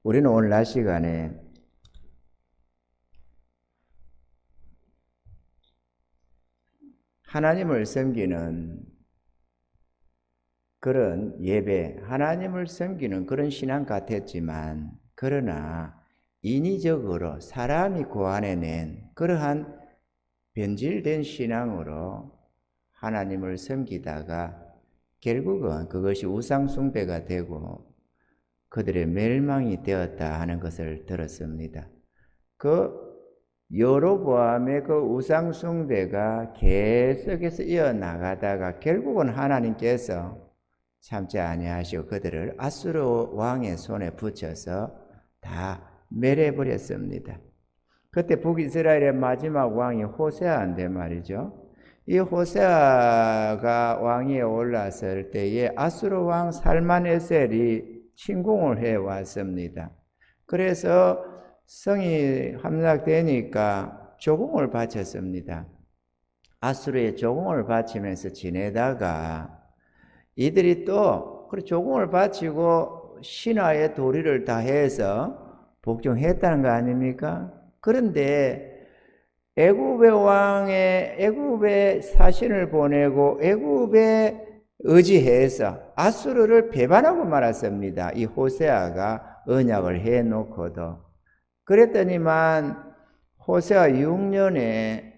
우리는 오늘 낮 시간에 하나님을 섬기는 그런 예배, 하나님을 섬기는 그런 신앙 같았지만, 그러나 인위적으로 사람이 고안해낸 그러한 변질된 신앙으로 하나님을 섬기다가 결국은 그것이 우상숭배가 되고 그들의 멸망이 되었다 하는 것을 들었습니다. 그 여로보암의 그 우상숭배가 계속해서 이어나가다가 결국은 하나님께서 참지 아니하시고 그들을 아수르 왕의 손에 붙여서 다 멸해버렸습니다. 그때 북이스라엘의 마지막 왕이 호세아인데 말이죠. 이 호세아가 왕위에 올랐을 때에 아수르 왕 살만에셀이 침공을 해왔습니다. 그래서 성이 함락되니까 조공을 바쳤습니다. 아수르에 조공을 바치면서 지내다가 이들이 또 조공을 바치고 신하의 도리를 다해서 복종했다는 거 아닙니까? 그런데 애굽의 사신을 보내고 애굽에 의지해서 아수르를 배반하고 말았습니다. 이 호세아가 언약을 해놓고도. 그랬더니만 호세아 6년에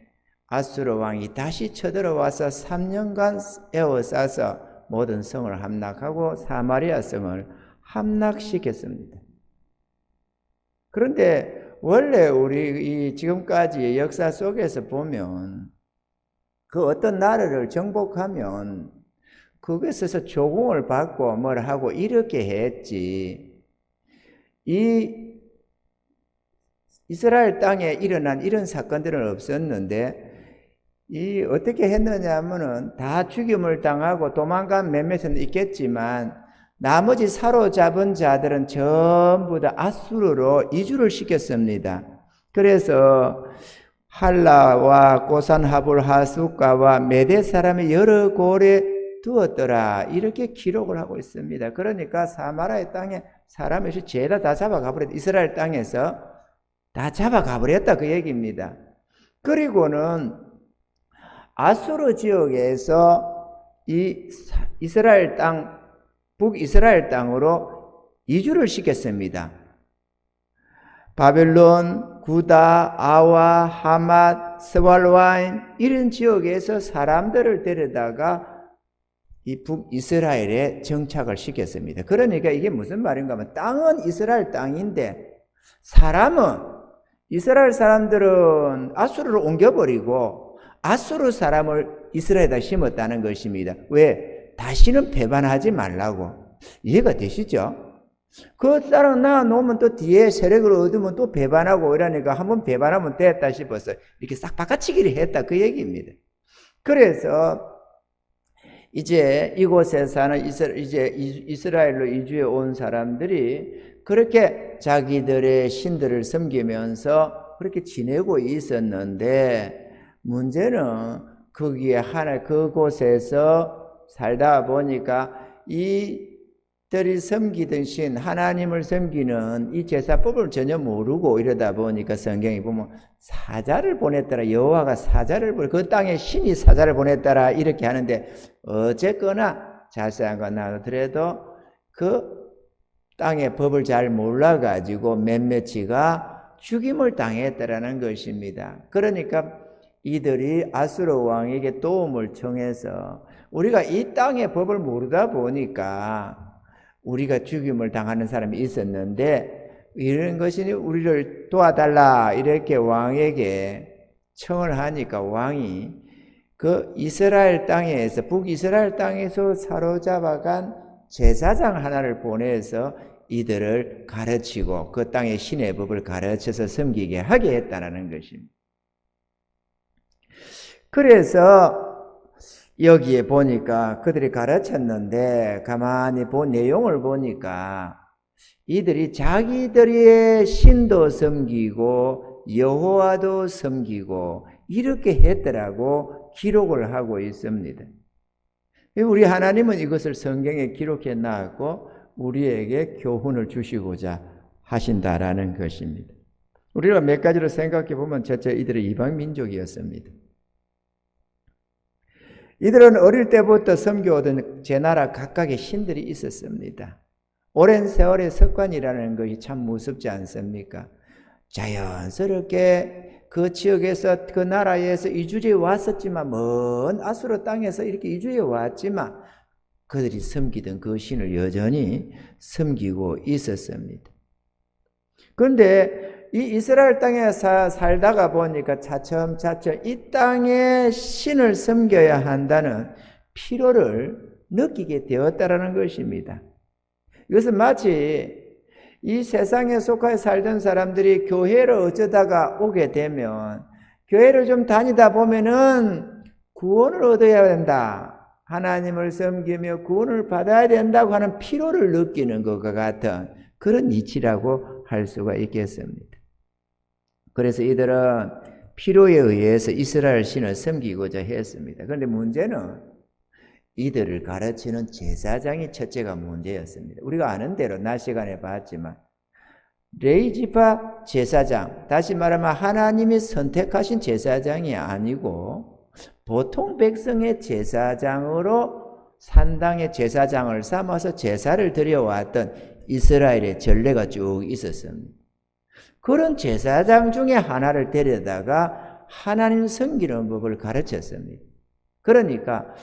아수르 왕이 다시 쳐들어와서 3년간 에워싸서 모든 성을 함락하고 사마리아 성을 함락시켰습니다. 그런데 원래 우리 지금까지의 역사 속에서 보면 그 어떤 나라를 정복하면 그것에서 조공을 받고 뭘 하고 이렇게 했지, 이 이스라엘 땅에 일어난 이런 사건들은 없었는데 이 어떻게 했느냐 하면은 다 죽임을 당하고 도망간 몇몇은 있겠지만 나머지 사로잡은 자들은 전부 다 아수르로 이주를 시켰습니다. 그래서 할라와 고산하불 하숫가와 메대 사람의 여러 고을에 두었더라 이렇게 기록을 하고 있습니다. 그러니까 사마라의 땅에 사람이 죄다 다 잡아가 버렸다. 이스라엘 땅에서 다 잡아가 버렸다 그 얘기입니다. 그리고는 아수르 지역에서 이 이스라엘 땅, 북이스라엘 땅으로 이주를 시켰습니다. 바벨론, 구다, 아와, 하맛, 스왈와인 이런 지역에서 사람들을 데려다가 이 북이스라엘에 정착을 시켰습니다. 그러니까 이게 무슨 말인가 하면 땅은 이스라엘 땅인데 사람은 이스라엘 사람들은 아수르로 옮겨버리고 아수르 사람을 이스라엘에다 심었다는 것입니다. 왜? 다시는 배반하지 말라고. 이해가 되시죠? 그 사람 낳아놓으면 또 뒤에 세력을 얻으면 또 배반하고 이러니까 한번 배반하면 됐다 싶어서 이렇게 싹 바꿔치기를 했다 그 얘기입니다. 그래서 이제 이곳에 사는 이스라엘로 이주해 온 사람들이 그렇게 자기들의 신들을 섬기면서 그렇게 지내고 있었는데 문제는 거기에 그곳에서 살다 보니까 이들이 섬기던 신, 하나님을 섬기는 이 제사법을 전혀 모르고 이러다 보니까 성경에 보면 사자를 보냈더라. 여호와가 사자를 그 땅에 신이 사자를 보냈더라 이렇게 하는데 어쨌거나 자세한 건 나누더라도 그 땅의 법을 잘 몰라가지고 몇몇이가 죽임을 당했다라는 것입니다. 그러니까 이들이 아수르 왕에게 도움을 청해서 우리가 이 땅의 법을 모르다 보니까 우리가 죽임을 당하는 사람이 있었는데 이런 것이 우리를 도와달라 이렇게 왕에게 청을 하니까 왕이 그 이스라엘 땅에서 북이스라엘 땅에서 사로잡아간 제사장 하나를 보내서 이들을 가르치고 그 땅의 신의 법을 가르쳐서 섬기게 하게 했다는 것입니다. 그래서 여기에 보니까 그들이 가르쳤는데 가만히 본 내용을 보니까 이들이 자기들의 신도 섬기고 여호와도 섬기고 이렇게 했더라고 기록을 하고 있습니다. 우리 하나님은 이것을 성경에 기록해 놨고 우리에게 교훈을 주시고자 하신다라는 것입니다. 우리가 몇 가지로 생각해 보면 첫째, 이들은 이방 민족이었습니다. 이들은 어릴 때부터 섬겨오던 제 나라 각각의 신들이 있었습니다. 오랜 세월의 습관이라는 것이 참 무섭지 않습니까? 자연스럽게 그 지역에서 그 나라에서 이주해 왔었지만, 먼 아수르 땅에서 이렇게 이주해 왔지만 그들이 섬기던 그 신을 여전히 섬기고 있었습니다. 그런데 이 이스라엘 땅에 살다가 보니까 차츰차츰 이 땅의 신을 섬겨야 한다는 필요를 느끼게 되었다라는 것입니다. 이것은 마치 이 세상에 속하여 살던 사람들이 교회를 어쩌다가 오게 되면, 교회를 좀 다니다 보면은 구원을 얻어야 된다, 하나님을 섬기며 구원을 받아야 된다고 하는 필요를 느끼는 것과 같은 그런 이치라고 할 수가 있겠습니다. 그래서 이들은 필요에 의해서 이스라엘 신을 섬기고자 했습니다. 그런데 문제는 이들을 가르치는 제사장이 첫째가 문제였습니다. 우리가 아는 대로 낮 시간에 봤지만 레위지파 제사장, 다시 말하면 하나님이 선택하신 제사장이 아니고 보통 백성의 제사장으로 산당의 제사장을 삼아서 제사를 드려왔던 이스라엘의 전례가 쭉 있었습니다. 그런 제사장 중에 하나를 데려다가 하나님 섬기는 법을 가르쳤습니다. 그러니까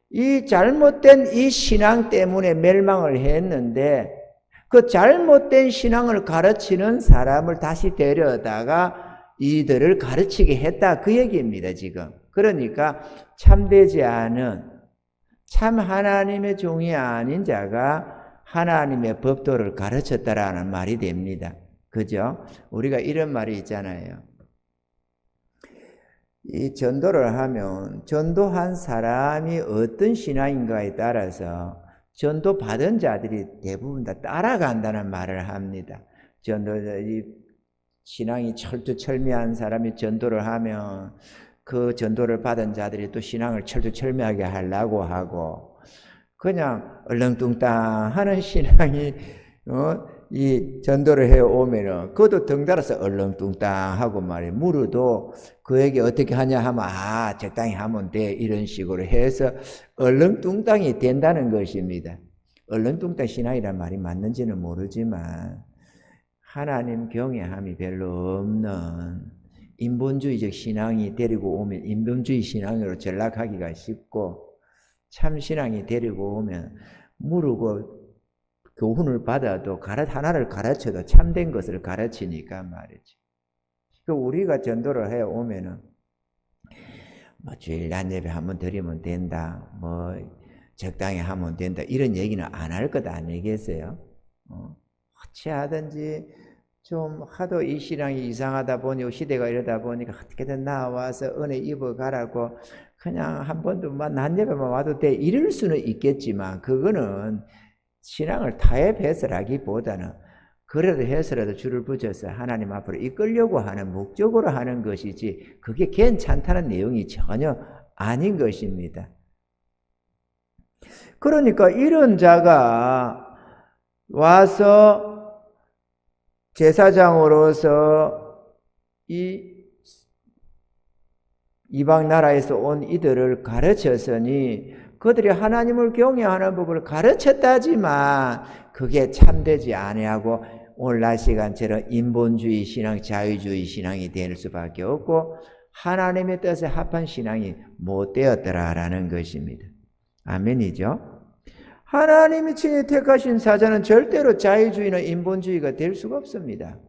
이 잘못된 이 신앙 때문에 멸망을 했는데, 그 잘못된 신앙을 가르치는 사람을 다시 데려다가 이들을 가르치게 했다, 그 얘기입니다 지금. 그러니까 참되지 않은, 참 하나님의 종이 아닌 자가 하나님의 법도를 가르쳤다라는 말이 됩니다. 그죠? 우리가 이런 말이 있잖아요. 이 전도를 하면 전도한 사람이 어떤 신앙인가에 따라서 전도 받은 자들이 대부분 다 따라간다는 말을 합니다. 이 신앙이 철두철미한 사람이 전도를 하면 그 전도를 받은 자들이 또 신앙을 철두철미하게 하려고 하고, 그냥 얼렁뚱땅 하는 신앙이 이 전도를 해오면은 그것도 덩달아서 얼렁뚱땅하고 말이에요. 물어도 그에게 어떻게 하냐 하면 적당히 하면 돼, 이런 식으로 해서 얼렁뚱땅이 된다는 것입니다. 얼렁뚱땅 신앙이란 말이 맞는지는 모르지만 하나님 경외함이 별로 없는 인본주의적 신앙이 데리고 오면 인본주의 신앙으로 전락하기가 쉽고, 참 신앙이 데리고 오면 물고 교훈을 받아도 하나를 가르쳐도 참된 것을 가르치니까 말이지. 우리가 전도를 해 오면은 주일 낮 예배 한번 드리면 된다, 적당히 하면 된다, 이런 얘기는 안 할 것 아니겠어요? 어찌하든지 좀 하도 이 신앙이 이상하다 보니, 시대가 이러다 보니까 어떻게든 나와서 은혜 입어가라고 그냥 한 번도 낮 예배만 와도 돼, 이럴 수는 있겠지만 그거는 신앙을 타협해서라기보다는 그래도 해서라도 줄을 붙여서 하나님 앞으로 이끌려고 하는 목적으로 하는 것이지, 그게 괜찮다는 내용이 전혀 아닌 것입니다. 그러니까 이런 자가 와서 제사장으로서 이 이방 나라에서 온 이들을 가르쳤으니 그들이 하나님을 경외하는 법을 가르쳤다지만 그게 참되지 아니하고 오늘 낮 시간처럼 인본주의 신앙, 자유주의 신앙이 될 수밖에 없고 하나님의 뜻에 합한 신앙이 못 되었더라라는 것입니다. 아멘이죠? 하나님이 친히 택하신 사자는 절대로 자유주의나 인본주의가 될 수가 없습니다.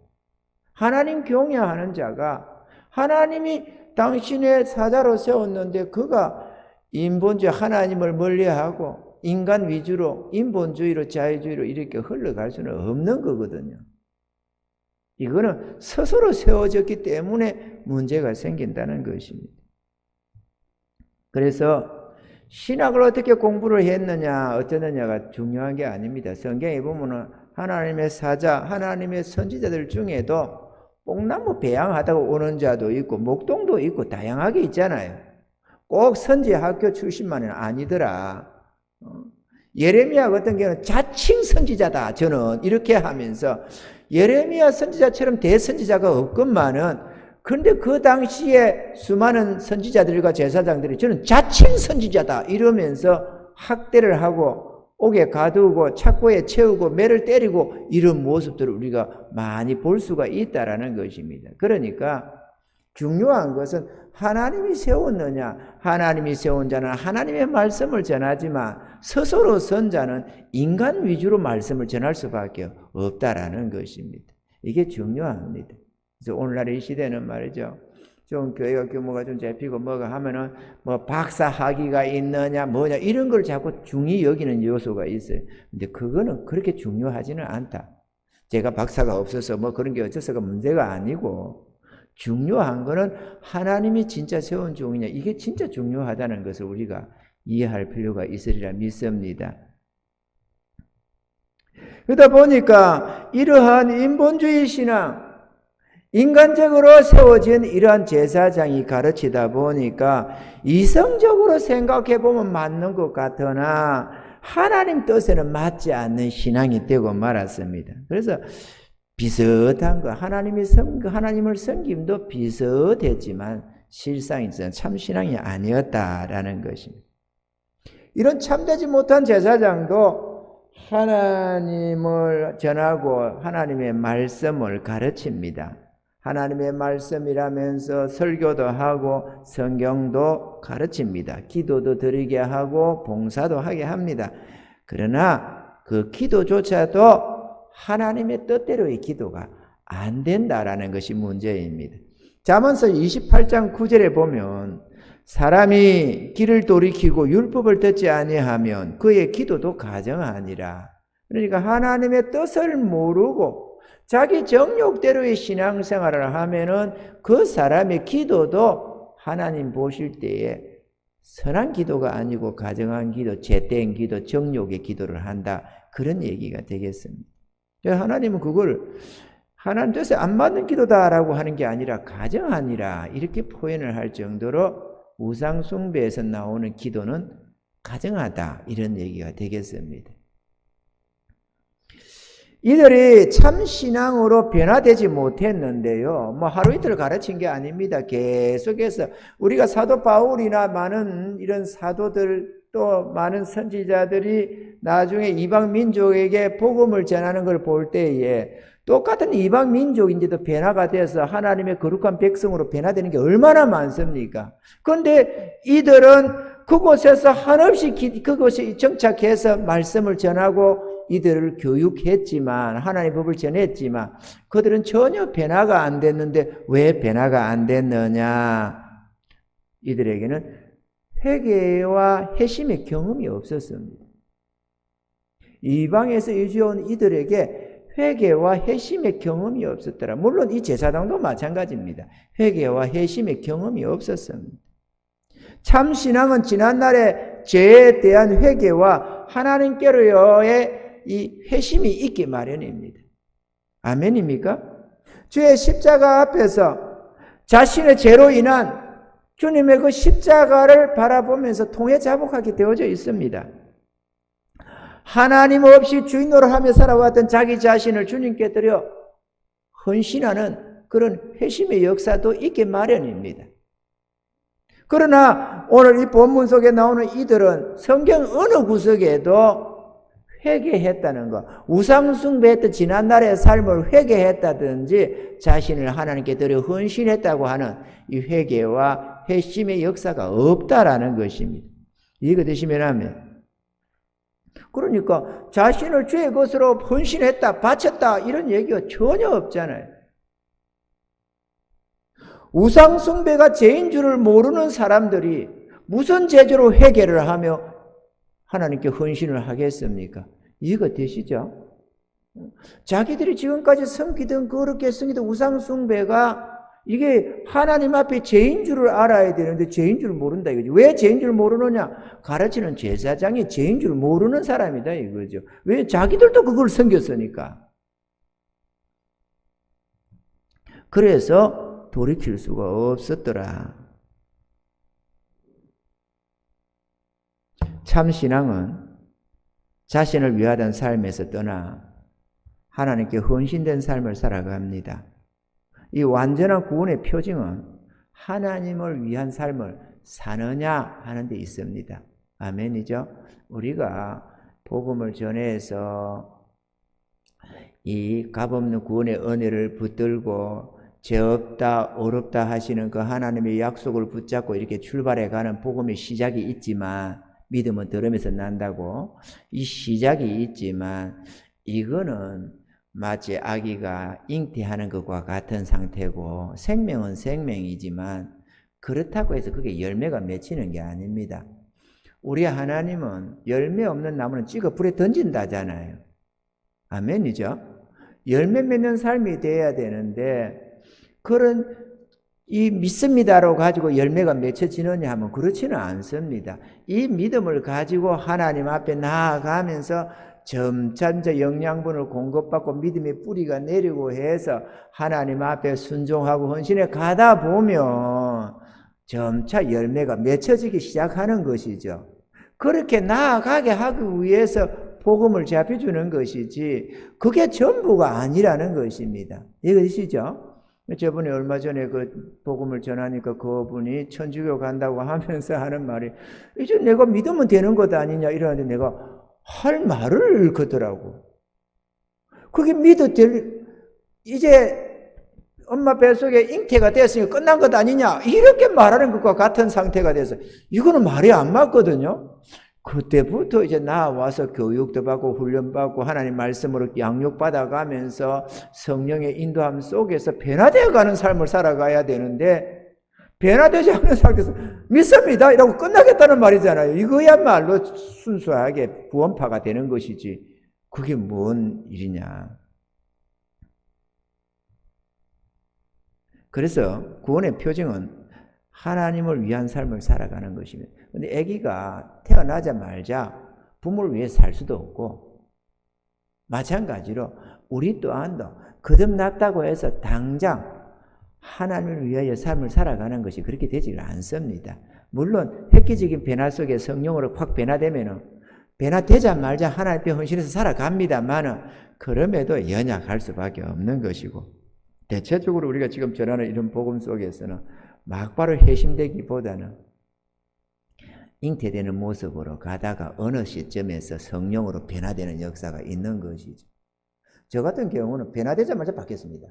하나님 경외하는 자가 하나님이 당신의 사자로 세웠는데 그가 인본주의, 하나님을 멀리하고 인간 위주로 인본주의로 자유주의로 이렇게 흘러갈 수는 없는 거거든요. 이거는 스스로 세워졌기 때문에 문제가 생긴다는 것입니다. 그래서 신학을 어떻게 공부를 했느냐 어쩌느냐가 중요한 게 아닙니다. 성경에 보면은 하나님의 사자, 하나님의 선지자들 중에도 뽕나무 배양하다가 오는 자도 있고 목동도 있고 다양하게 있잖아요. 꼭 선지학교 출신만은 아니더라. 예레미야 같은 경우는 자칭 선지자다 저는 이렇게 하면서 예레미야 선지자처럼 대선지자가 없건만은, 그런데 그 당시에 수많은 선지자들과 제사장들이 저는 자칭 선지자다 이러면서 학대를 하고 옥에 가두고 착고에 채우고 매를 때리고 이런 모습들을 우리가 많이 볼 수가 있다라는 것입니다. 그러니까 중요한 것은 하나님이 세웠느냐, 하나님이 세운 자는 하나님의 말씀을 전하지만 스스로 선자는 인간 위주로 말씀을 전할 수밖에 없다라는 것입니다. 이게 중요합니다. 그래서 오늘날 이 시대는 말이죠, 좀 교회가 규모가 좀 잡히고 뭐가 하면은 뭐 박사 학위가 있느냐 뭐냐 이런 걸 자꾸 중히 여기는 요소가 있어요. 근데 그거는 그렇게 중요하지는 않다. 제가 박사가 없어서 뭐 그런 게 어째서가 문제가 아니고, 중요한 거는 하나님이 진짜 세운 종이냐, 이게 진짜 중요하다는 것을 우리가 이해할 필요가 있으리라 믿습니다. 그러다 보니까 이러한 인본주의 신앙, 인간적으로 세워진 이러한 제사장이 가르치다 보니까 이성적으로 생각해 보면 맞는 것 같으나 하나님 뜻에는 맞지 않는 신앙이 되고 말았습니다. 그래서 비슷한 거, 하나님을 섬김도 비슷했지만 실상이 참 신앙이 아니었다라는 것입니다. 이런 참되지 못한 제사장도 하나님을 전하고 하나님의 말씀을 가르칩니다. 하나님의 말씀이라면서 설교도 하고 성경도 가르칩니다. 기도도 드리게 하고 봉사도 하게 합니다. 그러나 그 기도조차도 하나님의 뜻대로의 기도가 안 된다라는 것이 문제입니다. 잠언서 28장 9절에 보면 사람이 길을 돌이키고 율법을 듣지 아니하면 그의 기도도 가정하니라. 그러니까 하나님의 뜻을 모르고 자기 정욕대로의 신앙생활을 하면은 그 사람의 기도도 하나님 보실 때에 선한 기도가 아니고 가정한 기도, 죄된 기도, 정욕의 기도를 한다. 그런 얘기가 되겠습니다. 하나님은 그걸 하나님 뜻에 안 맞는 기도다라고 하는 게 아니라 가정하니라 이렇게 표현을 할 정도로 우상 숭배에서 나오는 기도는 가정하다 이런 얘기가 되겠습니다. 이들이 참 신앙으로 변화되지 못했는데요. 뭐 하루 이틀 가르친 게 아닙니다. 계속해서 우리가 사도 바울이나 많은 이런 사도들 또 많은 선지자들이 나중에 이방 민족에게 복음을 전하는 걸 볼 때에 똑같은 이방 민족인데도 변화가 돼서 하나님의 거룩한 백성으로 변화되는 게 얼마나 많습니까? 그런데 이들은 그곳에서 한없이 그곳에 정착해서 말씀을 전하고 이들을 교육했지만 하나님의 법을 전했지만 그들은 전혀 변화가 안 됐는데 왜 변화가 안 됐느냐? 이들에게는 회개와 회심의 경험이 없었습니다. 이방에서 이주해온 이들에게 회개와 회심의 경험이 없었더라. 물론 이 제사장도 마찬가지입니다. 회개와 회심의 경험이 없었습니다. 참 신앙은 지난날의 죄에 대한 회개와 하나님께로의 이 회심이 있기 마련입니다. 아멘입니까? 주의 십자가 앞에서 자신의 죄로 인한 주님의 그 십자가를 바라보면서 통회자복하게 되어져 있습니다. 하나님 없이 주인 노릇하며 살아왔던 자기 자신을 주님께 드려 헌신하는 그런 회심의 역사도 있기 마련입니다. 그러나 오늘 이 본문 속에 나오는 이들은 성경 어느 구석에도 회개했다는 것, 우상숭배했던 지난날의 삶을 회개했다든지 자신을 하나님께 드려 헌신했다고 하는 이 회개와 회심의 역사가 없다라는 것입니다. 이해가 되시면 하면. 그러니까 자신을 주의 것으로 헌신했다, 바쳤다 이런 얘기가 전혀 없잖아요. 우상숭배가 죄인 줄을 모르는 사람들이 무슨 제조로 회개를 하며 하나님께 헌신을 하겠습니까? 이해가 되시죠? 자기들이 지금까지 섬기던 거룩하게 섬기던 우상숭배가 이게 하나님 앞에 죄인 줄을 알아야 되는데 죄인 줄 모른다 이거죠. 왜 죄인 줄 모르느냐? 가르치는 제사장이 죄인 줄 모르는 사람이다 이거죠. 왜? 자기들도 그걸 섬겼으니까. 그래서 돌이킬 수가 없었더라. 참 신앙은 자신을 위하던 삶에서 떠나 하나님께 헌신된 삶을 살아갑니다. 이 완전한 구원의 표징은 하나님을 위한 삶을 사느냐 하는 데 있습니다. 아멘이죠? 우리가 복음을 전해서 이 값없는 구원의 은혜를 붙들고 죄 없다 어렵다 하시는 그 하나님의 약속을 붙잡고 이렇게 출발해가는 복음의 시작이 있지만, 믿음은 들음에서 난다고 이 시작이 있지만, 이거는 마치 아기가 잉태하는 것과 같은 상태고, 생명은 생명이지만 그렇다고 해서 그게 열매가 맺히는 게 아닙니다. 우리 하나님은 열매 없는 나무는 찍어 불에 던진다잖아요. 아멘이죠? 열매 맺는 삶이 돼야 되는데, 그런 이 믿습니다로 가지고 열매가 맺혀지느냐 하면 그렇지는 않습니다. 이 믿음을 가지고 하나님 앞에 나아가면서 점차 영양분을 공급받고 믿음의 뿌리가 내리고 해서 하나님 앞에 순종하고 헌신해 가다 보면 점차 열매가 맺혀지기 시작하는 것이죠. 그렇게 나아가게 하기 위해서 복음을 잡혀주는 것이지 그게 전부가 아니라는 것입니다. 이해되시죠? 저번에 얼마 전에 그 복음을 전하니까 그분이 천주교 간다고 하면서 하는 말이, 이제 내가 믿으면 되는 것 아니냐 이러는데 내가 할 말을 걷더라고. 그게 이제 엄마 뱃속에 잉태가 됐으니 끝난 것 아니냐 이렇게 말하는 것과 같은 상태가 돼서 이거는 말이 안 맞거든요. 그때부터 이제 나와서 교육도 받고 훈련받고 하나님 말씀으로 양육받아가면서 성령의 인도함 속에서 변화되어 가는 삶을 살아가야 되는데, 변화되지 않는 상태에서 믿습니다 이라고 끝나겠다는 말이잖아요. 이거야말로 순수하게 구원파가 되는 것이지 그게 뭔 일이냐. 그래서 구원의 표징은 하나님을 위한 삶을 살아가는 것입니다. 근데 아기가 태어나자마자 부모를 위해 살 수도 없고, 마찬가지로 우리 또한도 거듭났다고 해서 당장 하나님을 위하여 삶을 살아가는 것이 그렇게 되지 않습니다. 물론 획기적인 변화 속에 성령으로 확 변화되면은 변화되자마자 하나님 앞에 헌신해서 살아갑니다만은 그럼에도 연약할 수밖에 없는 것이고, 대체적으로 우리가 지금 전하는 이런 복음 속에서는 막바로 회심되기보다는 잉태되는 모습으로 가다가 어느 시점에서 성령으로 변화되는 역사가 있는 것이죠. 저 같은 경우는 변화되자마자 바뀌었습니다.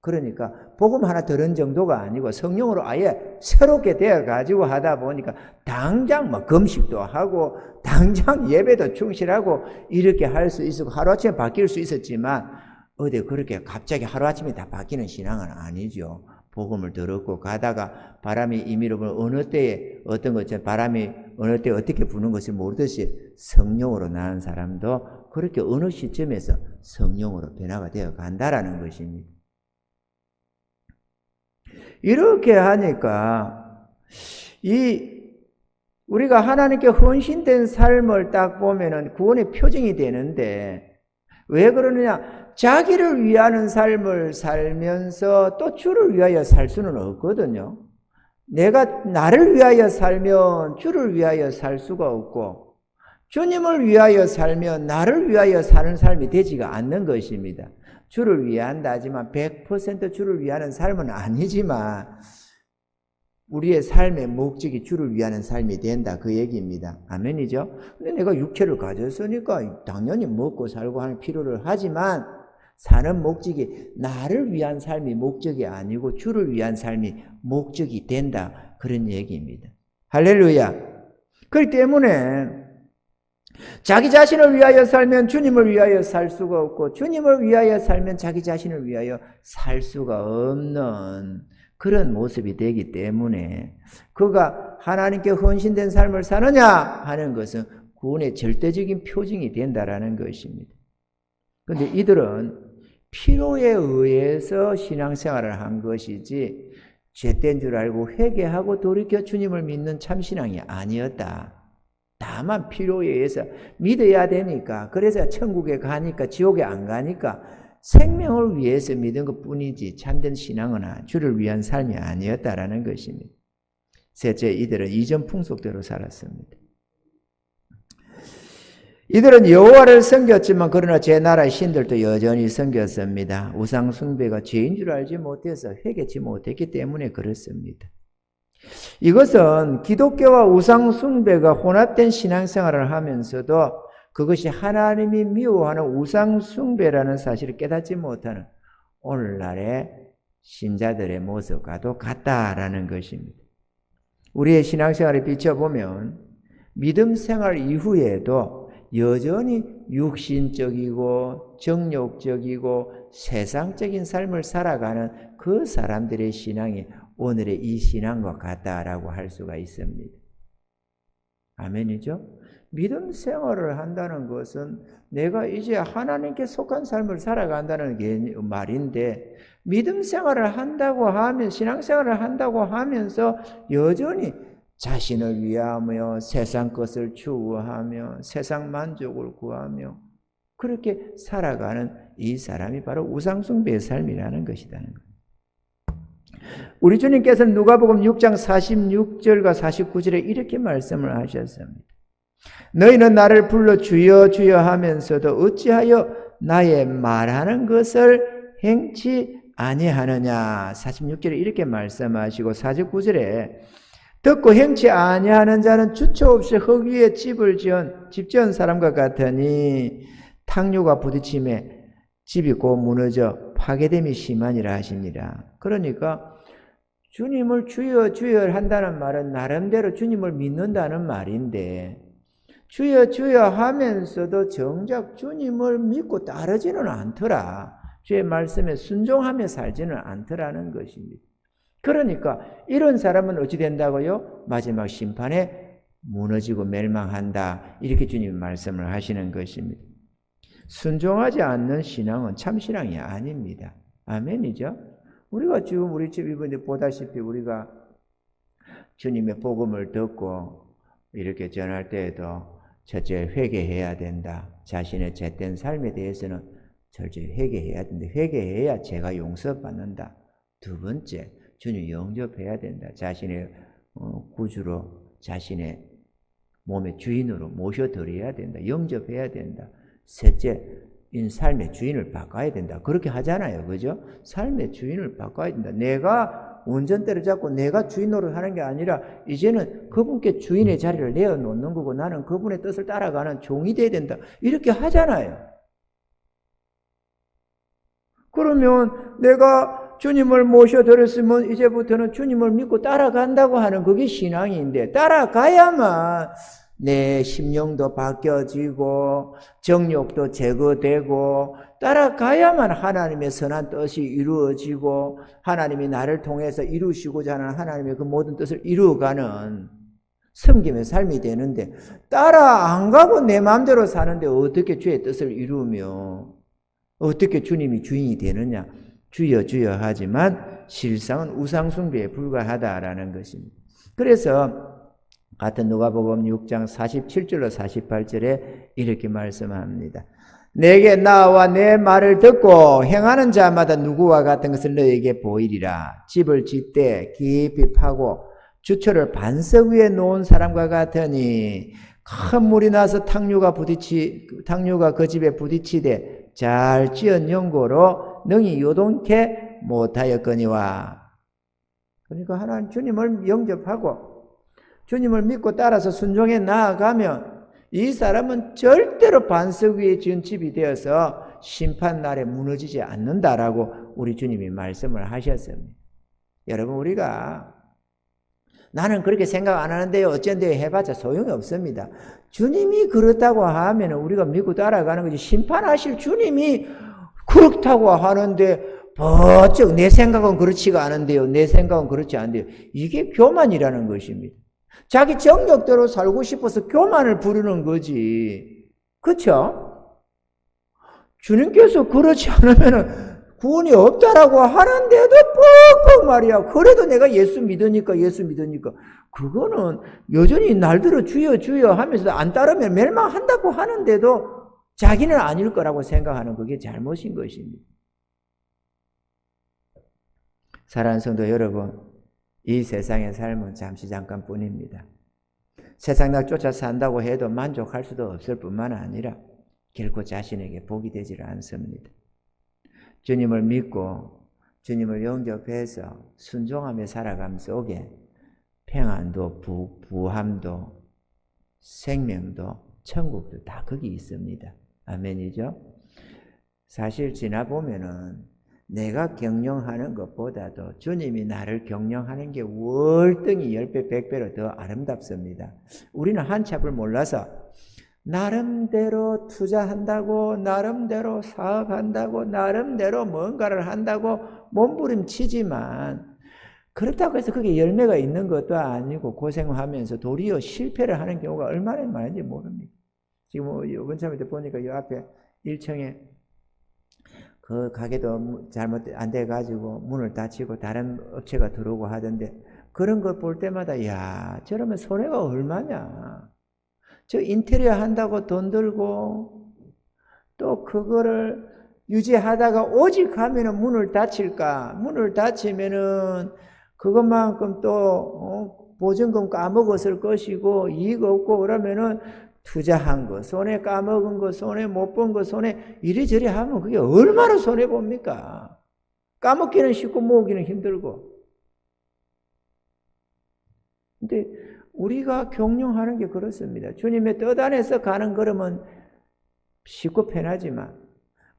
그러니까 복음 하나 들은 정도가 아니고 성령으로 아예 새롭게 되어가지고 하다 보니까 당장 뭐 금식도 하고 당장 예배도 충실하고 이렇게 할 수 있었고 하루아침에 바뀔 수 있었지만, 어디 그렇게 갑자기 하루아침에 다 바뀌는 신앙은 아니죠. 복음을 들었고 가다가 바람이 임의로 어느 때에 어떤 것처럼 바람이 어느 때에 어떻게 부는 것을 모르듯이 성령으로 나는 사람도 그렇게 어느 시점에서 성령으로 변화가 되어 간다라는 것입니다. 이렇게 하니까 우리가 하나님께 헌신된 삶을 딱 보면은 구원의 표징이 되는데, 왜 그러느냐? 자기를 위하는 삶을 살면서 또 주를 위하여 살 수는 없거든요. 내가 나를 위하여 살면 주를 위하여 살 수가 없고, 주님을 위하여 살면 나를 위하여 사는 삶이 되지가 않는 것입니다. 주를 위한다 하지만 100% 주를 위하는 삶은 아니지만 우리의 삶의 목적이 주를 위하는 삶이 된다, 그 얘기입니다. 아멘이죠? 근데 내가 육체를 가졌으니까 당연히 먹고 살고 하는 필요를 하지만 사는 목적이 나를 위한 삶이 목적이 아니고 주를 위한 삶이 목적이 된다, 그런 얘기입니다. 할렐루야. 그렇기 때문에 자기 자신을 위하여 살면 주님을 위하여 살 수가 없고, 주님을 위하여 살면 자기 자신을 위하여 살 수가 없는 그런 모습이 되기 때문에 그가 하나님께 헌신된 삶을 사느냐 하는 것은 구원의 절대적인 표징이 된다라는 것입니다. 그런데 이들은 필요에 의해서 신앙생활을 한 것이지 죄된 줄 알고 회개하고 돌이켜 주님을 믿는 참신앙이 아니었다. 다만 필요에 의해서 믿어야 되니까, 그래서 천국에 가니까 지옥에 안 가니까 생명을 위해서 믿은 것뿐이지 참된 신앙은 주를 위한 삶이 아니었다라는 것입니다. 셋째, 이들은 이전 풍속대로 살았습니다. 이들은 여호와를 섬겼지만 그러나 제 나라의 신들도 여전히 섬겼습니다. 우상 숭배가 죄인 줄 알지 못해서 회개치 못했기 때문에 그렇습니다. 이것은 기독교와 우상 숭배가 혼합된 신앙생활을 하면서도 그것이 하나님이 미워하는 우상 숭배라는 사실을 깨닫지 못하는 오늘날의 신자들의 모습과도 같다라는 것입니다. 우리의 신앙생활을 비춰보면 믿음 생활 이후에도 여전히 육신적이고 정욕적이고 세상적인 삶을 살아가는 그 사람들의 신앙이 오늘의 이 신앙과 같다라고 할 수가 있습니다. 아멘이죠? 믿음 생활을 한다는 것은 내가 이제 하나님께 속한 삶을 살아간다는 말인데, 믿음 생활을 한다고 하면, 신앙생활을 한다고 하면서 여전히 자신을 위하며 세상 것을 추구하며 세상 만족을 구하며 그렇게 살아가는 이 사람이 바로 우상숭배의 삶이라는 것이라는 거예요. 우리 주님께서는 누가복음 6장 46절과 49절에 이렇게 말씀을 하셨습니다. 너희는 나를 불러 주여 주여 하면서도 어찌하여 나의 말하는 것을 행치 아니하느냐. 46절에 이렇게 말씀하시고 49절에 듣고 행치 아니하는 자는 주처 없이 흙 위에 집 지은 사람과 같으니 탕류가 부딪힘에 집이 곧 무너져 파괴됨이 심하니라 하시니라. 그러니까 주님을 주여 주여 한다는 말은 나름대로 주님을 믿는다는 말인데, 주여 주여 하면서도 정작 주님을 믿고 따르지는 않더라. 주의 말씀에 순종하며 살지는 않더라는 것입니다. 그러니까 이런 사람은 어찌 된다고요? 마지막 심판에 무너지고 멸망한다. 이렇게 주님이 말씀을 하시는 것입니다. 순종하지 않는 신앙은 참 신앙이 아닙니다. 아멘이죠? 우리가 지금 우리 집 이번에 보다시피 우리가 주님의 복음을 듣고 이렇게 전할 때에도 첫째 회개해야 된다. 자신의 죄된 삶에 대해서는 철저히 회개해야 된다. 회개해야 죄가 용서받는다. 두 번째, 주님 영접해야 된다. 자신의 구주로, 자신의 몸의 주인으로 모셔드려야 된다. 영접해야 된다. 셋째, 삶의 주인을 바꿔야 된다. 그렇게 하잖아요. 그죠? 삶의 주인을 바꿔야 된다. 내가 운전대를 잡고 내가 주인 노릇하는 게 아니라 이제는 그분께 주인의 자리를 내어놓는 거고 나는 그분의 뜻을 따라가는 종이 돼야 된다. 이렇게 하잖아요. 그러면 내가 주님을 모셔드렸으면 이제부터는 주님을 믿고 따라간다고 하는 그게 신앙인데, 따라가야만 내 심령도 바뀌어지고 정욕도 제거되고 따라가야만 하나님의 선한 뜻이 이루어지고 하나님이 나를 통해서 이루시고자 하는 하나님의 그 모든 뜻을 이루어가는 섬김의 삶이 되는데, 따라 안 가고 내 마음대로 사는데 어떻게 주의 뜻을 이루며 어떻게 주님이 주인이 되느냐. 주여 주여 하지만 실상은 우상숭배에 불과하다라는 것입니다. 그래서 같은 누가복음 6장 47절로 48절에 이렇게 말씀합니다. 내게 나와 내 말을 듣고 행하는 자마다 누구와 같은 것을 너에게 보이리라. 집을 짓되 깊이 파고 주초를 반석 위에 놓은 사람과 같으니 큰 물이 나서 탕류가 그 집에 부딪히되 잘 지은 연고로 능히 요동케 못하였거니와. 그러니까 하나님 주님을 영접하고 주님을 믿고 따라서 순종해 나아가면 이 사람은 절대로 반석 위에 지은 집이 되어서 심판날에 무너지지 않는다라고 우리 주님이 말씀을 하셨습니다. 여러분, 우리가 나는 그렇게 생각 안 하는데요, 어쩐데요 해봤자 소용이 없습니다. 주님이 그렇다고 하면 우리가 믿고 따라가는 거지, 심판하실 주님이 그렇다고 하는데 버쩍 내 생각은 그렇지가 않은데요, 내 생각은 그렇지 않은데요, 이게 교만이라는 것입니다. 자기 정력대로 살고 싶어서 교만을 부르는 거지. 그렇죠? 주님께서 그렇지 않으면 구원이 없다라고 하는데도 뻑뻑 말이야. 그래도 내가 예수 믿으니까. 그거는 여전히 날들어 주여 주여 하면서도 안 따르면 멸망한다고 하는데도 자기는 아닐 거라고 생각하는 그게 잘못인 것입니다. 사랑하는 성도 여러분, 이 세상의 삶은 잠시 잠깐뿐입니다. 세상날 쫓아 산다고 해도 만족할 수도 없을 뿐만 아니라 결코 자신에게 복이 되질 않습니다. 주님을 믿고 주님을 영접해서 순종하며 살아감 속에 평안도 부함도 생명도 천국도 다 거기 있습니다. 아멘이죠? 사실 지나보면은 내가 경영하는 것보다도 주님이 나를 경영하는 게 월등히 10배, 100배로 더 아름답습니다. 우리는 한참을 몰라서 나름대로 투자한다고, 나름대로 사업한다고, 나름대로 뭔가를 한다고 몸부림치지만 그렇다고 해서 그게 열매가 있는 것도 아니고 고생하면서 도리어 실패를 하는 경우가 얼마나 많은지 모릅니다. 지금 이번 참에 보니까 이 앞에 1층에 그 가게도 잘못 안 돼가지고 문을 닫히고 다른 업체가 들어오고 하던데 그런 걸 볼 때마다 야 저러면 손해가 얼마냐. 저 인테리어 한다고 돈 들고 또 그거를 유지하다가 오직 하면은 문을 닫힐까. 문을 닫히면은 그것만큼 또 보증금 까먹었을 것이고 이익 없고 그러면은 투자한 거, 손해 까먹은 거, 손해 못 본 거, 손해 이리저리 하면 그게 얼마나 손해 봅니까? 까먹기는 쉽고 모으기는 힘들고. 근데 우리가 경영하는 게 그렇습니다. 주님의 뜻 안에서 가는 걸음은 쉽고 편하지만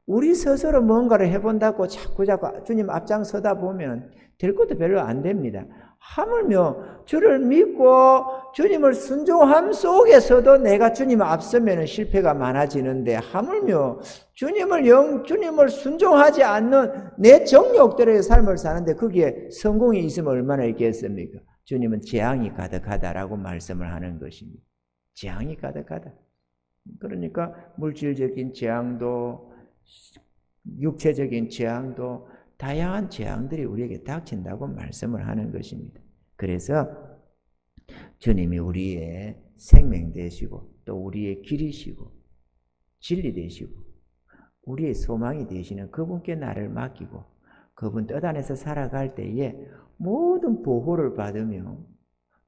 우리 스스로 뭔가를 해본다고 자꾸 주님 앞장서다 보면 될 것도 별로 안 됩니다. 하물며 주를 믿고 주님을 순종함 속에서도 내가 주님 앞서면 실패가 많아지는데 하물며 주님을 순종하지 않는 내 정욕대로의 삶을 사는데 거기에 성공이 있으면 얼마나 있겠습니까? 주님은 재앙이 가득하다라고 말씀을 하는 것입니다. 재앙이 가득하다. 그러니까 물질적인 재앙도 육체적인 재앙도 다양한 재앙들이 우리에게 닥친다고 말씀을 하는 것입니다. 그래서 주님이 우리의 생명 되시고 또 우리의 길이시고 진리 되시고 우리의 소망이 되시는 그분께 나를 맡기고 그분 뜻 안에서 살아갈 때에 모든 보호를 받으며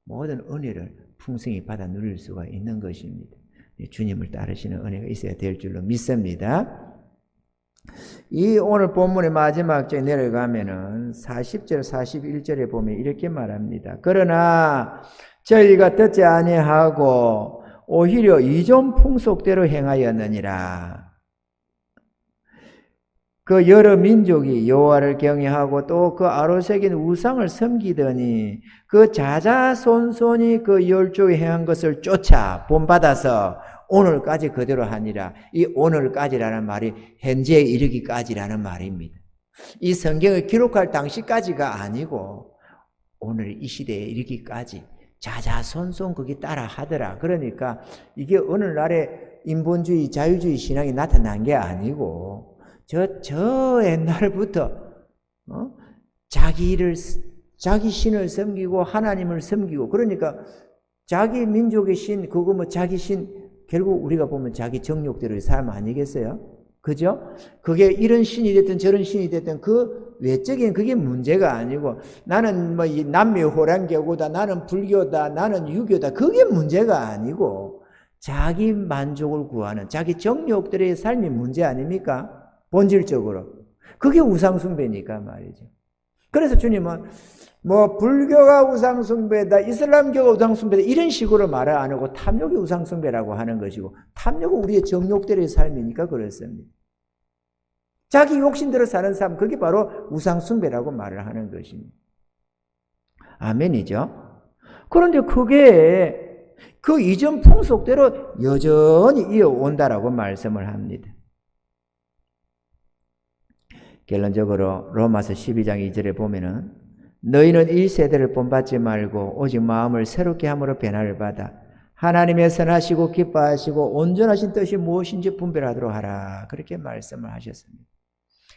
모든 은혜를 풍성히 받아 누릴 수가 있는 것입니다. 주님을 따르시는 은혜가 있어야 될 줄로 믿습니다. 이 오늘 본문의 마지막 절에 내려가면은 40절, 41절에 보면 이렇게 말합니다. 그러나 저희가 듣지 아니하고 오히려 이전 풍속대로 행하였느니라. 그 여러 민족이 여호와를 경외하고 또 그 아로새긴 우상을 섬기더니 그 자자손손이 그 열조에 행한 것을 쫓아 본받아서 오늘까지 그대로 하니라. 이 오늘까지라는 말이 현재에 이르기까지라는 말입니다. 이 성경을 기록할 당시까지가 아니고 오늘 이 시대에 이르기까지 자자손손 거기 따라 하더라. 그러니까 이게 오늘날의 인본주의 자유주의 신앙이 나타난 게 아니고 저 옛날부터 자기 신을 섬기고 하나님을 섬기고 그러니까 자기 민족의 신 그거 뭐 자기 신 결국 우리가 보면 자기 정욕대로의 삶 아니겠어요? 그죠? 그게 이런 신이 됐든 저런 신이 됐든 그 외적인 그게 문제가 아니고 나는 뭐 이 남미 호랑교구다 나는 불교다 나는 유교다 그게 문제가 아니고 자기 만족을 구하는 자기 정욕대로의 삶이 문제 아닙니까? 본질적으로. 그게 우상숭배니까 말이죠. 그래서 주님은 뭐 불교가 우상숭배다 이슬람교가 우상숭배다 이런 식으로 말을 안 하고 탐욕이 우상숭배라고 하는 것이고 탐욕은 우리의 정욕대로의 삶이니까 그렇습니다. 자기 욕심대로 사는 삶 그게 바로 우상숭배라고 말을 하는 것입니다. 아멘이죠. 그런데 그게 그 이전 풍속대로 여전히 이어온다라고 말씀을 합니다. 결론적으로 로마서 12장 2절에 보면은 너희는 이 세대를 본받지 말고 오직 마음을 새롭게 함으로 변화를 받아 하나님의 선하시고 기뻐하시고 온전하신 뜻이 무엇인지 분별하도록 하라. 그렇게 말씀을 하셨습니다.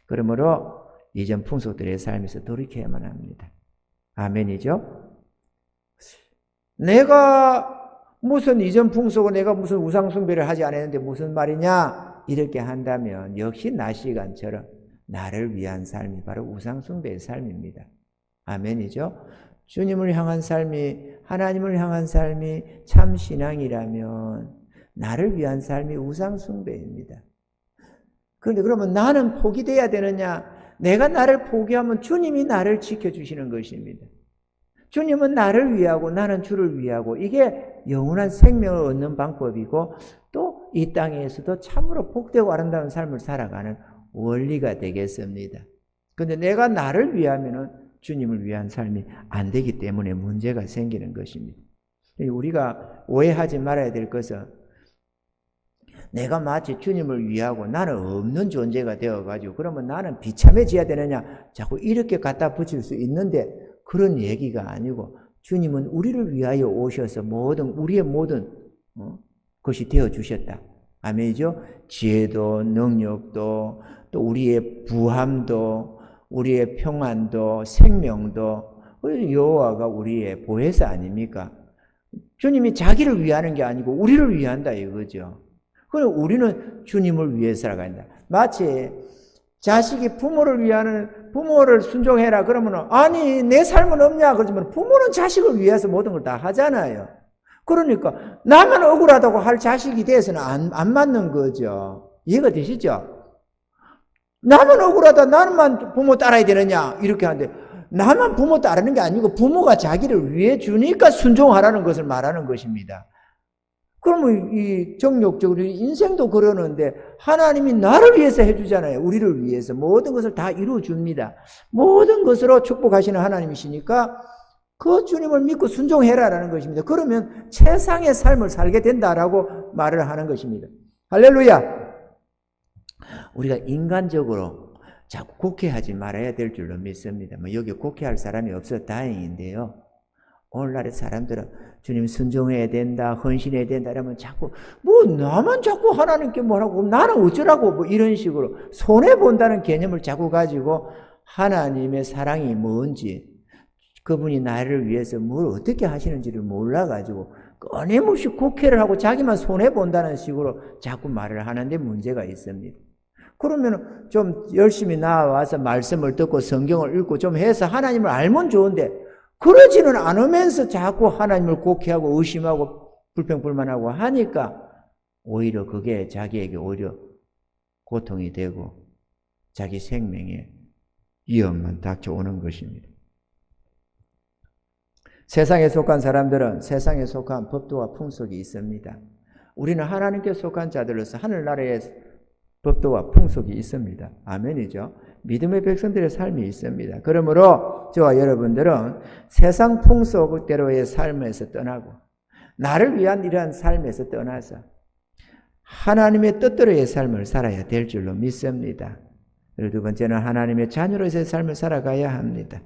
그러므로 이전 풍속들의 삶에서 돌이켜야만 합니다. 아멘이죠? 내가 무슨 이전 풍속을 내가 무슨 우상숭배를 하지 않았는데 무슨 말이냐? 이렇게 한다면 역시 낮 시간처럼 나를 위한 삶이 바로 우상숭배의 삶입니다. 아멘이죠? 주님을 향한 삶이 하나님을 향한 삶이 참 신앙이라면 나를 위한 삶이 우상 숭배입니다. 그런데 그러면 나는 포기돼야 되느냐? 내가 나를 포기하면 주님이 나를 지켜주시는 것입니다. 주님은 나를 위하고 나는 주를 위하고, 이게 영원한 생명을 얻는 방법이고 또 이 땅에서도 참으로 복되고 아름다운 삶을 살아가는 원리가 되겠습니다. 그런데 내가 나를 위하면은 주님을 위한 삶이 안 되기 때문에 문제가 생기는 것입니다. 우리가 오해하지 말아야 될 것은, 내가 마치 주님을 위하고 나는 없는 존재가 되어가지고 그러면 나는 비참해져야 되느냐, 자꾸 이렇게 갖다 붙일 수 있는데, 그런 얘기가 아니고 주님은 우리를 위하여 오셔서 우리의 모든 것이 되어주셨다. 아멘이죠? 지혜도 능력도 또 우리의 부함도 우리의 평안도 생명도 여호와가 우리의 보혜사 아닙니까? 주님이 자기를 위하는 게 아니고 우리를 위한다 이거죠. 그럼 우리는 주님을 위해 살아간다. 마치 자식이 부모를 순종해라 그러면, 아니 내 삶은 없냐 그러지만 부모는 자식을 위해서 모든 걸 다 하잖아요. 그러니까 나만 억울하다고 할 자식이 돼서는 안 맞는 거죠. 이해가 되시죠? 나만 억울하다, 나만 부모 따라야 되느냐 이렇게 하는데, 나만 부모 따르는 게 아니고 부모가 자기를 위해 주니까 순종하라는 것을 말하는 것입니다. 그러면 이 정욕적으로 인생도 그러는데 하나님이 나를 위해서 해주잖아요. 우리를 위해서 모든 것을 다 이루어줍니다. 모든 것으로 축복하시는 하나님이시니까 그 주님을 믿고 순종해라라는 것입니다. 그러면 최상의 삶을 살게 된다라고 말을 하는 것입니다. 할렐루야! 우리가 인간적으로 자꾸 곡해하지 말아야 될 줄로 믿습니다. 여기 곡해할 사람이 없어서 다행인데요. 오늘날의 사람들은 주님 순종해야 된다, 헌신해야 된다 이러면 자꾸 나만 자꾸 하나님께 뭐라고, 나는 어쩌라고 이런 식으로 손해본다는 개념을 자꾸 가지고 하나님의 사랑이 뭔지, 그분이 나를 위해서 뭘 어떻게 하시는지를 몰라가지고 끊임없이 곡해를 하고 자기만 손해본다는 식으로 자꾸 말을 하는데 문제가 있습니다. 그러면 좀 열심히 나와서 말씀을 듣고 성경을 읽고 좀 해서 하나님을 알면 좋은데, 그러지는 않으면서 자꾸 하나님을 곡해하고 의심하고 불평불만하고 하니까 오히려 그게 자기에게 오히려 고통이 되고 자기 생명에 위험만 닥쳐오는 것입니다. 세상에 속한 사람들은 세상에 속한 법도와 풍속이 있습니다. 우리는 하나님께 속한 자들로서 하늘나라의 법도와 풍속이 있습니다. 아멘이죠. 믿음의 백성들의 삶이 있습니다. 그러므로 저와 여러분들은 세상 풍속대로의 삶에서 떠나고 나를 위한 이러한 삶에서 떠나서 하나님의 뜻대로의 삶을 살아야 될 줄로 믿습니다. 그리고 두 번째는 하나님의 자녀로서의 삶을 살아가야 합니다.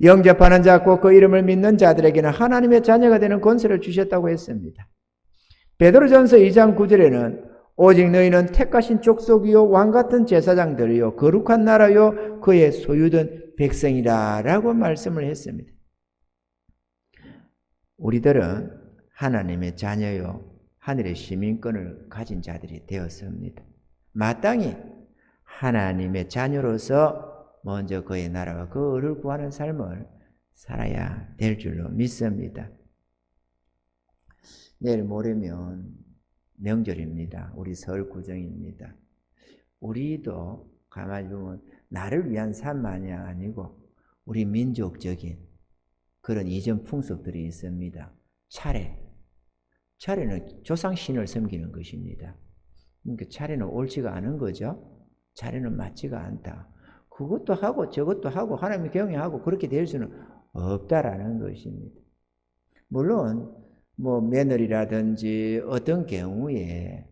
영접하는 자 곧 그 이름을 믿는 자들에게는 하나님의 자녀가 되는 권세를 주셨다고 했습니다. 베드로전서 2장 9절에는 오직 너희는 택하신 족속이요 왕같은 제사장들이요 거룩한 나라요 그의 소유된 백성이라 라고 말씀을 했습니다. 우리들은 하나님의 자녀요 하늘의 시민권을 가진 자들이 되었습니다. 마땅히 하나님의 자녀로서 먼저 그의 나라와 그 의를 구하는 삶을 살아야 될 줄로 믿습니다. 내일 모레면 명절입니다. 우리 설 구정입니다. 우리도 가만히 보면 나를 위한 삶만이 아니고 우리 민족적인 그런 이전 풍속들이 있습니다. 차례는 조상신을 섬기는 것입니다. 그러니까 차례는 옳지가 않은 거죠. 차례는 맞지가 않다. 그것도 하고 저것도 하고 하나님의 경외하고 그렇게 될 수는 없다라는 것입니다. 물론 며느리라든지 어떤 경우에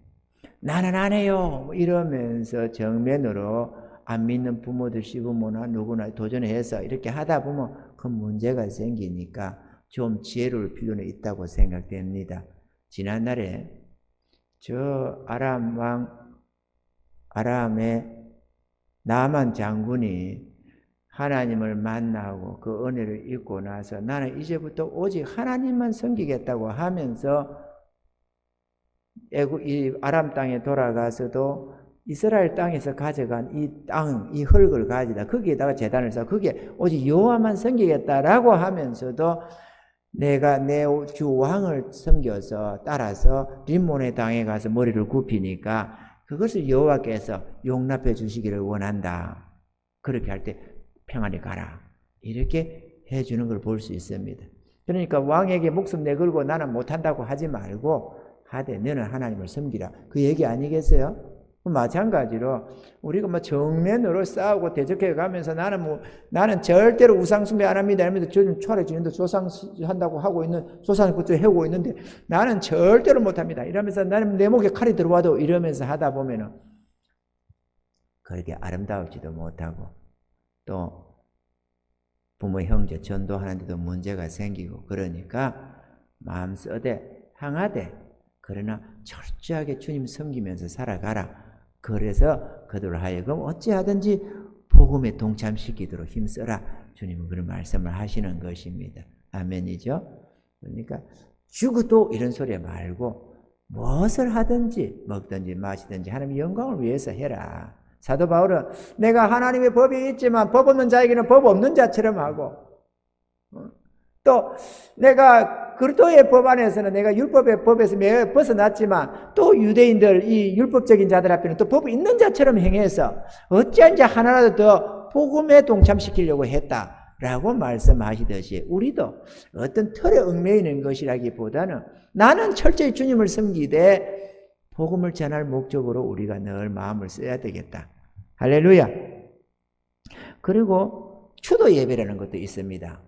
나는 안 해요 이러면서 정면으로 안 믿는 부모들 시부모나 누구나 도전해서 이렇게 하다 보면 그 문제가 생기니까 좀 지혜로울 필요는 있다고 생각됩니다. 지난날에 저 아람의 나만 장군이 하나님을 만나고 그 은혜를 잊고 나서 나는 이제부터 오직 하나님만 섬기겠다고 하면서 이 아람 땅에 돌아가서도 이스라엘 땅에서 가져간 이 땅, 이 흙을 가지다 거기에다가 제단을 쌓고 거기에 오직 여호와만 섬기겠다라고 하면서도 내가 내 주 왕을 섬겨서 따라서 림몬의 땅에 가서 머리를 굽히니까 그것을 여호와께서 용납해 주시기를 원한다. 그렇게 할 때 평안히 가라. 이렇게 해주는 걸 볼 수 있습니다. 그러니까 왕에게 목숨 내걸고 나는 못한다고 하지 말고 하되 너는 하나님을 섬기라. 그 얘기 아니겠어요? 마찬가지로 우리가 뭐 정면으로 싸우고 대적해 가면서 나는 절대로 우상 숭배 안 합니다. 이러면서 저는 초래지는데 조상 한다고 하고 있는 조상을 그쪽 해오고 있는데 나는 절대로 못 합니다. 이러면서 나는 내 목에 칼이 들어와도 이러면서 하다 보면은 그렇게 아름다울지도 못하고 또 부모 형제 전도하는데도 문제가 생기고 그러니까 마음 쓰되 항하되 그러나 철저하게 주님 섬기면서 살아가라. 그래서 그들을 하여금 어찌하든지 복음에 동참시키도록 힘써라. 주님은 그런 말씀을 하시는 것입니다. 아멘이죠? 그러니까 죽어도 이런 소리 말고 무엇을 하든지 먹든지 마시든지 하나님의 영광을 위해서 해라. 사도 바울은 내가 하나님의 법이 있지만 법 없는 자에게는 법 없는 자처럼 하고 또 내가 그리스도의 법 안에서는 내가 율법의 법에서 매우 벗어났지만 또 유대인들 이 율법적인 자들 앞에는 또 법 있는 자처럼 행해서 어찌한지 하나라도 더 복음에 동참시키려고 했다라고 말씀하시듯이 우리도 어떤 틀에 얽매여 있는 것이라기보다는 나는 철저히 주님을 섬기되 복음을 전할 목적으로 우리가 늘 마음을 써야 되겠다. 할렐루야. 그리고 추도 예배라는 것도 있습니다.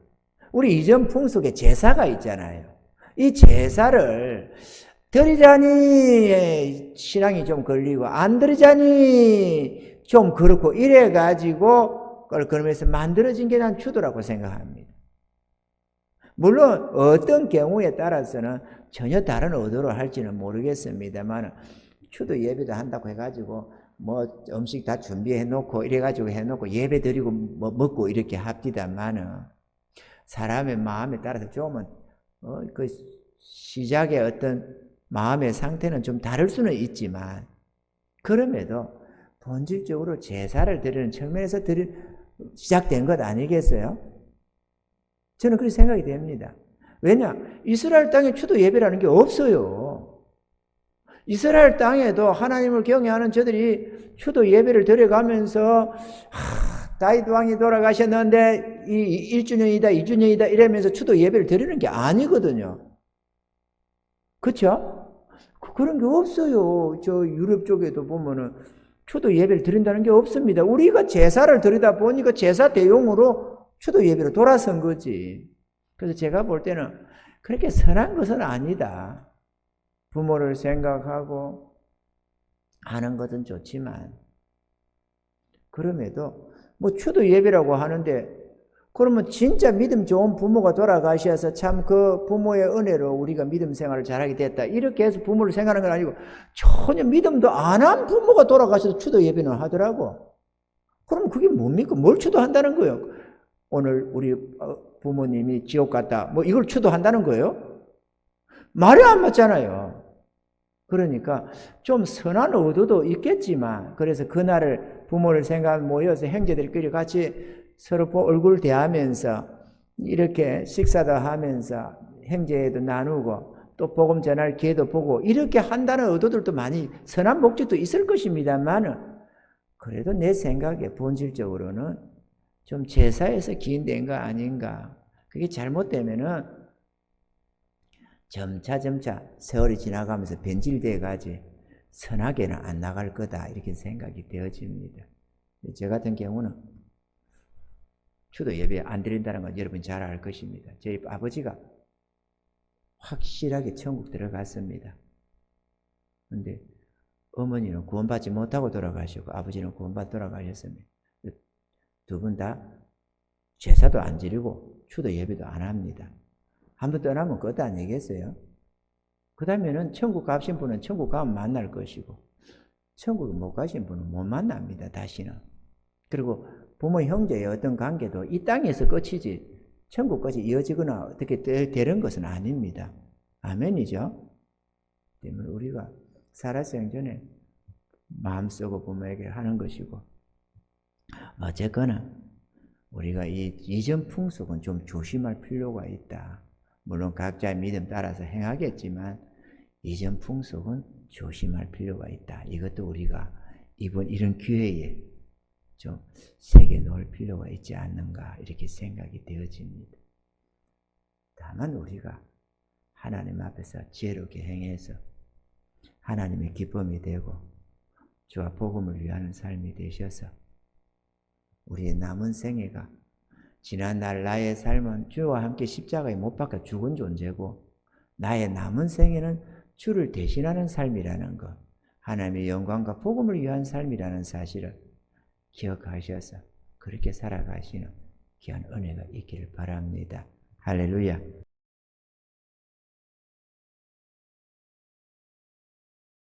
우리 이전 풍속에 제사가 있잖아요. 이 제사를 드리자니 신앙이 좀 걸리고 안 드리자니 좀 그렇고 이래가지고 그러면서 만들어진 게 난 추도라고 생각합니다. 물론 어떤 경우에 따라서는 전혀 다른 의도로 할지는 모르겠습니다만 추도 예배도 한다고 해가지고 뭐 음식 다 준비해 놓고 이래가지고 해놓고 예배 드리고 뭐 먹고 이렇게 합디다마는 사람의 마음에 따라서 조금은 그 시작의 어떤 마음의 상태는 좀 다를 수는 있지만 그럼에도 본질적으로 제사를 드리는 측면에서 시작된 것 아니겠어요? 저는 그렇게 생각이 됩니다. 왜냐? 이스라엘 땅에 추도 예배라는 게 없어요. 이스라엘 땅에도 하나님을 경외하는 저들이 추도 예배를 드려가면서 다윗 왕이 돌아가셨는데 1주년이다 2주년이다 이러면서 추도 예배를 드리는 게 아니거든요. 그렇죠? 그런 게 없어요. 저 유럽 쪽에도 보면은 추도 예배를 드린다는 게 없습니다. 우리가 제사를 드리다 보니까 제사 대용으로 추도 예배로 돌아선 거지. 그래서 제가 볼 때는 그렇게 선한 것은 아니다. 부모를 생각하고 하는 것은 좋지만 그럼에도 뭐 추도 예배라고 하는데 그러면 진짜 믿음 좋은 부모가 돌아가셔서 참 그 부모의 은혜로 우리가 믿음 생활을 잘하게 됐다. 이렇게 해서 부모를 생각하는 건 아니고 전혀 믿음도 안 한 부모가 돌아가셔서 추도 예배는 하더라고. 그럼 그게 뭡니까? 뭘 추도한다는 거예요? 오늘 우리 부모님이 지옥 갔다. 뭐 이걸 추도한다는 거예요? 말이 안 맞잖아요. 그러니까 좀 선한 의도도 있겠지만 그래서 그날을 부모를 생각하며 모여서 형제들끼리 같이 서로 얼굴 대하면서 이렇게 식사도 하면서 형제도 나누고 또 복음 전할 기회도 보고 이렇게 한다는 의도들도 많이 선한 목적도 있을 것입니다만은 그래도 내 생각에 본질적으로는 좀 제사에서 기인된 거 아닌가. 그게 잘못되면은 점차 세월이 지나가면서 변질돼 가지 선하게는 안 나갈 거다 이렇게 생각이 되어집니다. 저 같은 경우는 추도 예배 안 드린다는 건 여러분 잘 알 것입니다. 저희 아버지가 확실하게 천국 들어갔습니다. 그런데 어머니는 구원받지 못하고 돌아가시고 아버지는 구원받아 돌아가셨습니다. 두 분 다 제사도 안 지르고 추도 예배도 안 합니다. 한번 떠나면 그것도 아니겠어요? 그 다음에는 천국 가신 분은 천국 가면 만날 것이고 천국 못 가신 분은 못 만납니다. 다시는. 그리고 부모 형제의 어떤 관계도 이 땅에서 끝이지 천국까지 이어지거나 어떻게 되는 것은 아닙니다. 아멘이죠? 때문에 우리가 살아생 전에 마음 쓰고 부모에게 하는 것이고 어쨌거나 우리가 이 이전 풍속은 좀 조심할 필요가 있다. 물론 각자의 믿음 따라서 행하겠지만 이전 풍속은 조심할 필요가 있다. 이것도 우리가 이번 이런 기회에 좀 새겨놓을 필요가 있지 않는가 이렇게 생각이 되어집니다. 다만 우리가 하나님 앞에서 지혜롭게 행해서 하나님의 기쁨이 되고 주와 복음을 위하는 삶이 되셔서 우리의 남은 생애가 지난날 나의 삶은 주와 함께 십자가에 못 박혀 죽은 존재고 나의 남은 생애는 주를 대신하는 삶이라는 것, 하나님의 영광과 복음을 위한 삶이라는 사실을 기억하셔서 그렇게 살아가시는 귀한 은혜가 있기를 바랍니다. 할렐루야.